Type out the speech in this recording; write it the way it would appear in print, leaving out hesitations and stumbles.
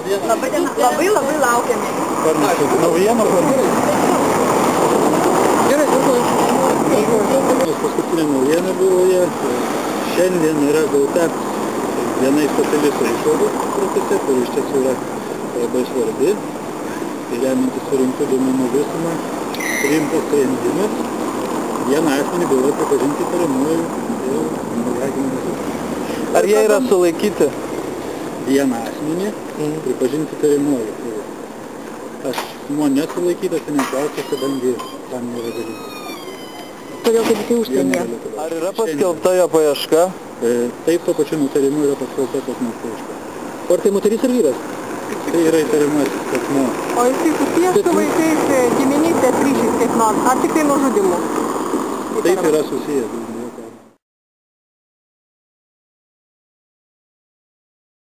Labai laukiame. Naujiena. Gerai, paskutinė naujiena buvo, šiandien yra gauta viena iš specialistų išvadų procese, kuri iš tiesų yra labai svarbi. Tai remiantis surinktų duomenų visumą, priimtas sprendimas vieną asmenį buvo pripažinti įtariamuoju dėl naujagimio nesusitvarkymo. Ar jie yra sulaikyti? Vieną asmenį pripažinti įtariamuoju. Asmuo nesulaikytas ir neklaustas, kadangi tam nėra dalykų. Todėl, kad jisai užsienyje. Ar yra paskelbta jo paieška? Taip, tuo pačiu nutarimu yra paskelbta asmens paieška. Ar tai moteris ar vyras? Tai yra įtariamasis asmuo. O jisai susijęs su vaikais giminystės ryšiais kaip nors, ar tik tai nužudymu? Taip yra susijęs.